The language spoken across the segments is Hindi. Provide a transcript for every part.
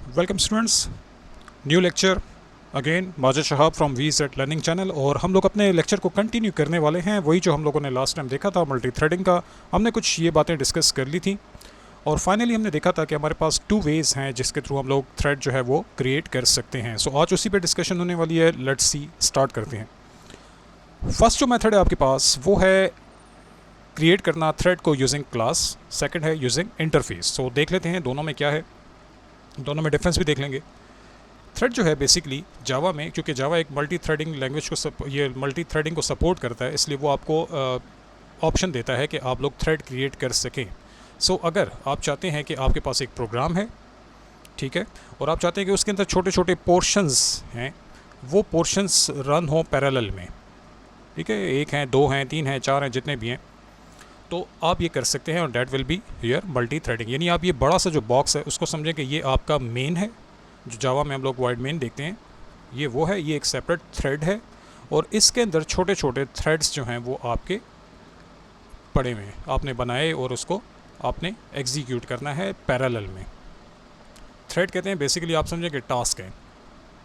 Welcome students, new lecture again Majid Shahab from VZ learning channel. और हम लोग अपने लेक्चर को कंटिन्यू करने वाले हैं, वही जो हम लोगों ने लास्ट टाइम देखा था मल्टी थ्रेडिंग का। हमने कुछ ये बातें डिस्कस कर ली थी और फाइनली हमने देखा था कि हमारे पास 2 वेज़ हैं जिसके थ्रू हम लोग थ्रेड जो है वो क्रिएट कर सकते हैं। सो आज उसी पे डिस्कशन होने वाली है। लेट्स सी, स्टार्ट करते हैं। फर्स्ट जो मेथड है आपके पास वो है क्रिएट करना थ्रेड को यूजिंग क्लास, सेकंड है यूजिंग इंटरफेस। सो देख लेते हैं दोनों में क्या है, दोनों में डिफरेंस भी देख लेंगे। थ्रेड जो है बेसिकली जावा में, क्योंकि जावा एक मल्टी थ्रेडिंग लैंग्वेज को ये मल्टी थ्रेडिंग को सपोर्ट करता है, इसलिए वो आपको ऑप्शन देता है कि आप लोग थ्रेड क्रिएट कर सकें। सो अगर आप चाहते हैं कि आपके पास एक प्रोग्राम है, ठीक है, और आप चाहते हैं कि उसके अंदर छोटे छोटे पोर्शंस हैं, वो पोर्शंस रन हो पैरेलल में, ठीक है, 1 हैं, 2 हैं, 3 हैं, 4 हैं, जितने भी हैं, तो आप ये कर सकते हैं और that will be your multi threading. यानी आप ये बड़ा सा जो बॉक्स है उसको समझें कि ये आपका मेन है, जो जावा में हम लोग वाइड मेन देखते हैं, ये वो है, ये एक सेपरेट थ्रेड है और इसके अंदर छोटे छोटे थ्रेड्स जो हैं वो आपके पड़े हुए हैं, आपने बनाए और उसको आपने एग्जीक्यूट करना है पैरेलल में। थ्रेड कहते हैं बेसिकली, आप समझें कि टास्क है,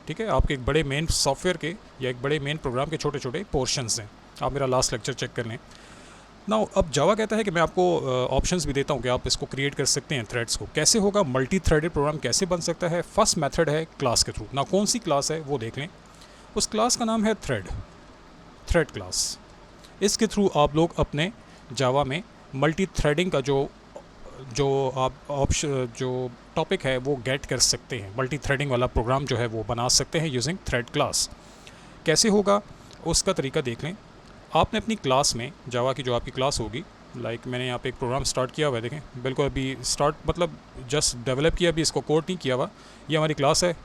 ठीक है, आपके एक बड़े मेन सॉफ्टवेयर के या एक बड़े मेन प्रोग्राम के छोटे छोटे पोर्शंस हैं। आप मेरा लास्ट लेक्चर चेक कर लें ना। अब जावा कहता है कि मैं आपको ऑप्शंस भी देता हूँ कि आप इसको क्रिएट कर सकते हैं थ्रेड्स को। कैसे होगा, मल्टी थ्रेडेड प्रोग्राम कैसे बन सकता है? फर्स्ट मेथड है क्लास के थ्रू। ना कौन सी क्लास है वो देख लें। उस क्लास का नाम है थ्रेड क्लास। इसके थ्रू आप लोग अपने जावा में मल्टी थ्रेडिंग का जो आप ऑप्शन जो टॉपिक है वो गेट कर सकते हैं। मल्टी थ्रेडिंग वाला प्रोग्राम जो है वो बना सकते हैं यूजिंग थ्रेड क्लास। कैसे होगा उसका तरीका देख लें। आपने अपनी क्लास में, जावा की जो आपकी क्लास होगी, लाइक मैंने यहाँ पे एक प्रोग्राम स्टार्ट किया हुआ है, देखें, बिल्कुल अभी स्टार्ट मतलब जस्ट डेवलप किया, अभी इसको कोड नहीं किया हुआ। ये हमारी क्लास है,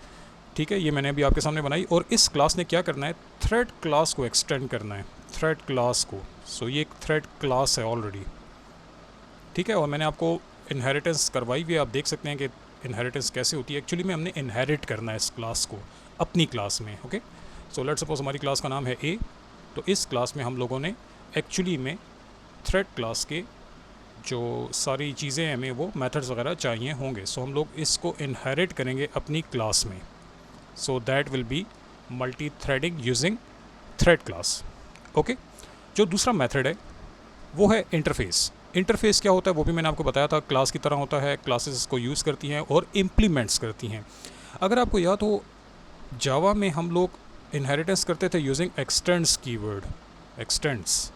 ठीक है, ये मैंने अभी आपके सामने बनाई और इस क्लास ने क्या करना है, थ्रेड क्लास को एक्सटेंड करना है, थ्रेड क्लास को। सो ये एक थ्रेड क्लास है ऑलरेडी, ठीक है, और मैंने आपको इनहेरिटेंस करवाई हुई है। आप देख सकते हैं कि इनहेरिटेंस कैसे होती है। एक्चुअली में हमने इनहेरिट करना है इस क्लास को अपनी क्लास में, ओके। सो लेट्स सपोज हमारी क्लास का नाम है ए, तो इस क्लास में हम लोगों ने एक्चुअली में थ्रेड क्लास के जो सारी चीज़ें हमें वो मेथड्स वगैरह चाहिए होंगे। सो हम लोग इसको इनहेरिट करेंगे अपनी क्लास में। So that will be multi threading using thread class, okay. जो दूसरा मेथड है वो है इंटरफेस। इंटरफेस क्या होता है वो भी मैंने आपको बताया था, क्लास की तरह होता है, क्लासेस इसको यूज़ करती हैं और इम्प्लीमेंट्स करती हैं। अगर आपको याद हो, जावा में हम लोग इनहेरिटेंस करते थे यूजिंग एक्सटेंड्स कीवर्ड, एक्सटेंड्स,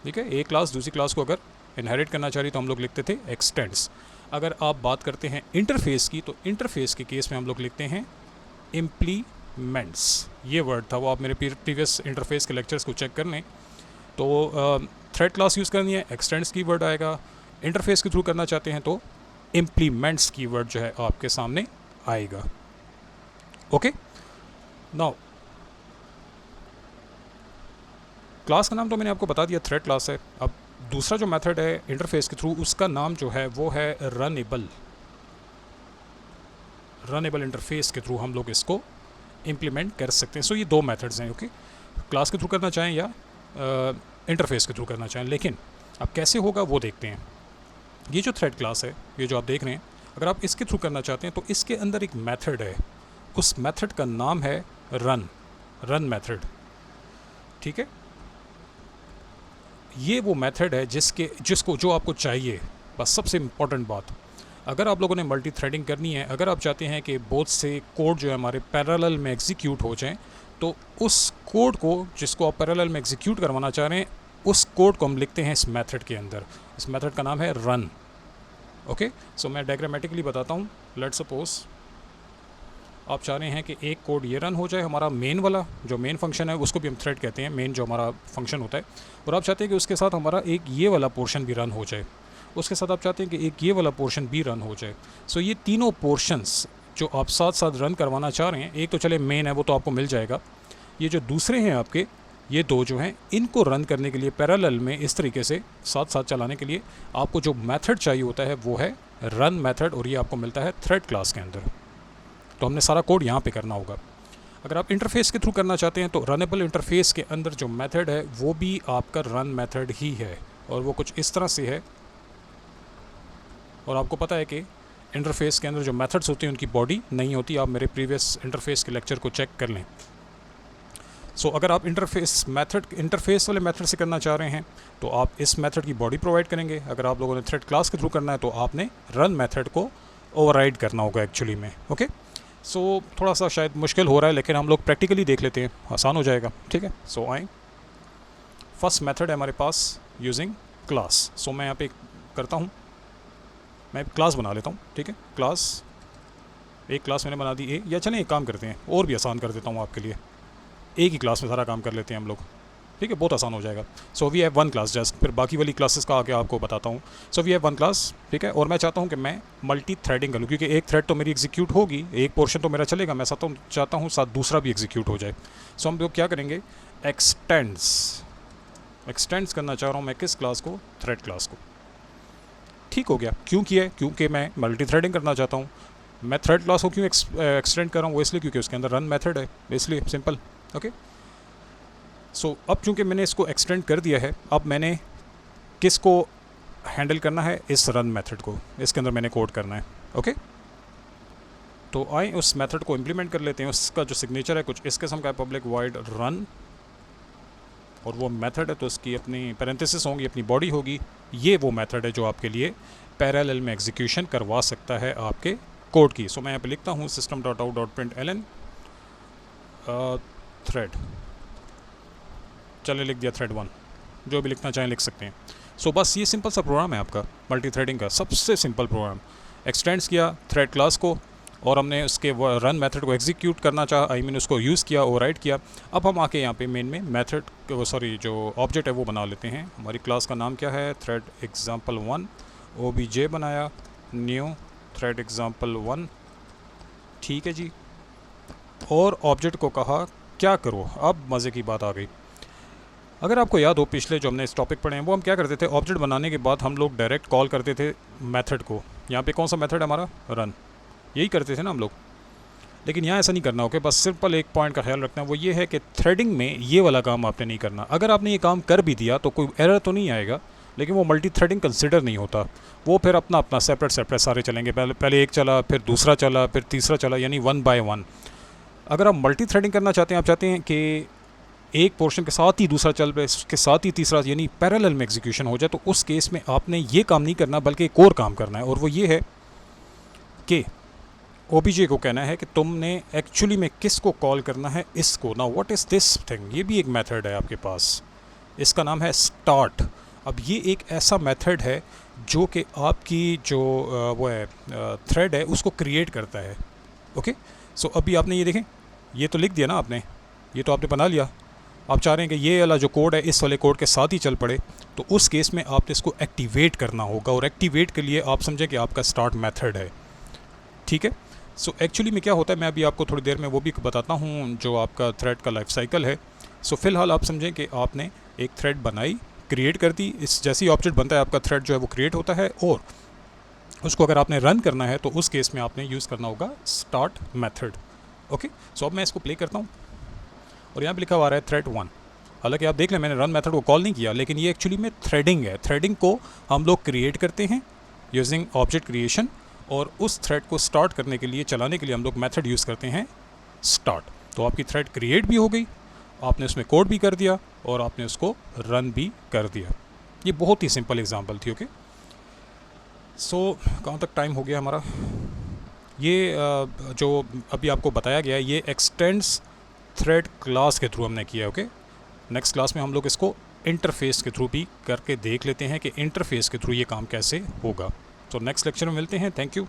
ठीक है। एक क्लास दूसरी क्लास को अगर इनहेरिट करना चाह रही तो हम लोग लिखते थे एक्सटेंड्स। अगर आप बात करते हैं इंटरफेस की, तो इंटरफेस के केस में हम लोग लिखते हैं इम्प्लीमेंट्स। ये वर्ड था, वो आप मेरे प्रीवियस इंटरफेस के लेक्चर्स को चेक कर लें। तो थ्रेड क्लास यूज़ करनी है, एक्सटेंड्स कीवर्ड आएगा। इंटरफेस के थ्रू करना चाहते हैं तो इम्प्लीमेंट्स कीवर्ड जो है आपके सामने आएगा, ओके। नाउ क्लास का नाम तो मैंने आपको बता दिया, थ्रेड क्लास है। अब दूसरा जो मेथड है इंटरफेस के थ्रू, उसका नाम जो है वो है रनेबल इंटरफेस के थ्रू हम लोग इसको इम्प्लीमेंट कर सकते हैं। सो ये 2 मेथड्स हैं, ओके। क्लास के थ्रू करना चाहें या इंटरफेस के थ्रू करना चाहें, लेकिन अब कैसे होगा वो देखते हैं। ये जो थ्रेड क्लास है, ये जो आप देख रहे हैं, अगर आप इसके थ्रू करना चाहते हैं तो इसके अंदर एक मेथड है, उस मेथड का नाम है रन मेथड, ठीक है। ये वो मेथड है जो आपको चाहिए। बस सबसे इम्पॉर्टेंट बात, अगर आप लोगों ने मल्टी थ्रेडिंग करनी है, अगर आप चाहते हैं कि बहुत से कोड जो है हमारे पैरेलल में एग्जीक्यूट हो जाएं, तो उस कोड को जिसको आप पैरेलल में एग्जीक्यूट करवाना चाह रहे हैं, उस कोड को हम लिखते हैं इस मेथड के अंदर। इस मेथड का नाम है रन, ओके। सो मैं डायग्रामेटिकली बताता हूँ। लेट्स सपोज आप चाह रहे हैं कि एक कोड ये रन हो जाए, हमारा मेन वाला जो मेन फंक्शन है उसको भी हम थ्रेड कहते हैं, मेन जो हमारा फंक्शन होता है, और आप चाहते हैं कि उसके साथ हमारा एक ये वाला पोर्शन भी रन हो जाए, उसके साथ आप चाहते हैं कि एक ये वाला पोर्शन भी रन हो जाए। सो ये तीनों पोर्शंस जो आप साथ साथ रन करवाना चाह रहे हैं, एक तो चले मेन है वो तो आपको मिल जाएगा, ये जो दूसरे हैं आपके, ये 2 जो हैं, इनको रन करने के लिए पैरेलल में इस तरीके से साथ साथ चलाने के लिए आपको जो मेथड चाहिए होता है वो है रन मेथड, और ये आपको मिलता है थ्रेड क्लास के अंदर। तो हमने सारा कोड यहाँ पे करना होगा। अगर आप इंटरफेस के थ्रू करना चाहते हैं तो रनेबल इंटरफेस के अंदर जो मेथड है वो भी आपका रन मेथड ही है, और वो कुछ इस तरह से है। और आपको पता है कि इंटरफेस के अंदर जो मेथड्स होते हैं उनकी बॉडी नहीं होती। आप मेरे प्रीवियस इंटरफेस के लेक्चर को चेक कर लें। सो अगर आप इंटरफेस वाले मेथड से करना चाह रहे हैं तो आप इस मेथड की बॉडी प्रोवाइड करेंगे। अगर आप लोगों ने थ्रेड क्लास के थ्रू करना है तो आपने रन मेथड को ओवरराइड करना होगा एक्चुअली में। ओके, सो थोड़ा सा शायद मुश्किल हो रहा है, लेकिन हम लोग प्रैक्टिकली देख लेते हैं, आसान हो जाएगा। ठीक है, सो आए, फर्स्ट मेथड है हमारे पास यूजिंग क्लास। सो मैं यहाँ पे करता हूँ, मैं क्लास बना लेता हूँ। ठीक है, क्लास, एक क्लास मैंने बना दी ए, या चलें एक काम करते हैं और भी आसान कर देता हूँ आपके लिए, एक ही क्लास में सारा काम कर लेते हैं हम लोग। ठीक है, बहुत आसान हो जाएगा। So we have one class just, फिर बाकी वाली क्लासेस का आगे आपको बताता हूँ। So we have one class, ठीक है, और मैं चाहता हूँ कि मैं मल्टी थ्रेडिंग करूँ, क्योंकि एक थ्रेड तो मेरी एग्जीक्यूट होगी, एक पोर्शन तो मेरा चलेगा, मैं चाहता हूँ साथ दूसरा भी एग्जीक्यूट हो जाए। सो हम लोग क्या करेंगे, एक्सटेंड्स करना चाह रहा हूँ मैं किस क्लास को, थ्रेड क्लास को। ठीक हो गया, क्यों किया, क्योंकि मैं मल्टी थ्रेडिंग करना चाहता हूँ। मैं थ्रेड क्लास को क्यों एक्सटेंड कर रहा हूँ, वो इसलिए क्योंकि उसके अंदर रन मेथड है, इसलिए सिंपल। ओके, सो अब चूंकि मैंने इसको एक्सटेंड कर दिया है, अब मैंने किसको हैंडल करना है, इस रन मेथड को, इसके अंदर मैंने कोड करना है। ओके, तो आए उस मेथड को इम्प्लीमेंट कर लेते हैं। उसका जो सिग्नेचर है कुछ इस किस्म का है, पब्लिक वाइड रन, और वो मेथड है तो उसकी अपनी पैरेंथेसिस होंगी, अपनी बॉडी होगी। ये वो मेथड है जो आपके लिए पैरेलल में एग्जीक्यूशन करवा सकता है आपके कोड की। सो मैं यहाँ पे लिखता हूँ system.out.println थ्रेड, चले लिख दिया थ्रेड 1, जो भी लिखना चाहें लिख सकते हैं। सो बस ये सिंपल सा प्रोग्राम है आपका मल्टी थ्रेडिंग का, सबसे सिंपल प्रोग्राम। एक्सटेंड्स किया थ्रेड क्लास को, और हमने उसके रन मेथड को एग्जीक्यूट करना चाहा, आई मीन उसको यूज़ किया, ओवरराइड किया। अब हम आके यहाँ पे मेन में मेथड, जो ऑब्जेक्ट है वो बना लेते हैं। हमारी क्लास का नाम क्या है, थ्रेड example1, obj बनाया, न्यू थ्रेड example1। ठीक है जी, और ऑब्जेक्ट को कहा क्या करो। अब मज़े की बात आ गई। अगर आपको याद हो पिछले जो हमने इस टॉपिक पढ़े हैं, वो हम क्या करते थे, ऑब्जेक्ट बनाने के बाद हम लोग डायरेक्ट कॉल करते थे मेथड को। यहाँ पे कौन सा मेथड है हमारा, रन, यही करते थे ना हम लोग। लेकिन यहाँ ऐसा नहीं करना, ओके। बस सिंपल एक पॉइंट का ख्याल रखना है, वो ये है कि थ्रेडिंग में ये वाला काम आपने नहीं करना। अगर आपने ये काम कर भी दिया तो कोई एरर तो नहीं आएगा, लेकिन वो मल्टी थ्रेडिंग कंसिडर नहीं होता। वो फिर अपना अपना सेपरेट सारे चलेंगे, पहले एक चला, फिर दूसरा चला, फिर तीसरा चला, यानी 1 बाय 1। अगर आप मल्टी थ्रेडिंग करना चाहते हैं, आप चाहते हैं कि एक पोर्शन के साथ ही दूसरा चल रहा है, उसके साथ ही तीसरा, यानी पैरेलल में एग्जीक्यूशन हो जाए, तो उस केस में आपने ये काम नहीं करना, बल्कि एक और काम करना है। और वो ये है कि ओबीजे को कहना है कि तुमने एक्चुअली में किसको कॉल करना है, इसको। Now what is this thing, ये भी एक मेथड है आपके पास, इसका नाम है स्टार्ट। अब ये एक ऐसा मेथड है जो कि आपकी जो वो है थ्रेड है उसको क्रिएट करता है। ओके, सो अभी आपने ये देखें, ये तो लिख दिया ना आपने, ये तो आपने बना लिया। आप चाह रहे हैं कि ये वाला जो कोड है इस वाले कोड के साथ ही चल पड़े, तो उस केस में आपने इसको एक्टिवेट करना होगा, और एक्टिवेट के लिए आप समझें कि आपका स्टार्ट मेथड है। ठीक है, सो एक्चुअली में क्या होता है, मैं अभी आपको थोड़ी देर में वो भी बताता हूँ जो आपका थ्रेड का लाइफ साइकिल है। सो फिलहाल आप समझें कि आपने एक थ्रेड बनाई, क्रिएट कर दी, इस जैसी ऑब्जेक्ट बनता है आपका थ्रेड जो है वो क्रिएट होता है, और उसको अगर आपने रन करना है तो उस केस में आपने यूज़ करना होगा स्टार्ट मेथड। ओके, सो अब मैं इसको प्ले करता हूँ, और यहाँ पे लिखा हुआ रहा है थ्रेड 1। हालांकि आप देख लें मैंने रन मेथड को कॉल नहीं किया, लेकिन ये एक्चुअली में थ्रेडिंग है। थ्रेडिंग को हम लोग क्रिएट करते हैं यूजिंग ऑब्जेक्ट क्रिएशन, और उस थ्रेड को स्टार्ट करने के लिए, चलाने के लिए हम लोग मेथड यूज़ करते हैं स्टार्ट। तो आपकी थ्रेड क्रिएट भी हो गई, आपने उसमें कोड भी कर दिया, और आपने उसको रन भी कर दिया। ये बहुत ही सिंपल एग्जांपल थी। ओके, सो कहाँ तक टाइम हो गया हमारा, ये जो अभी आपको बताया गया है ये एक्सटेंड्स थ्रेड क्लास के थ्रू हमने किया। ओके, नेक्स्ट क्लास में हम लोग इसको इंटरफेस के थ्रू भी करके देख लेते हैं कि इंटरफेस के थ्रू ये काम कैसे होगा। तो नेक्स्ट लेक्चर में मिलते हैं। Thank you.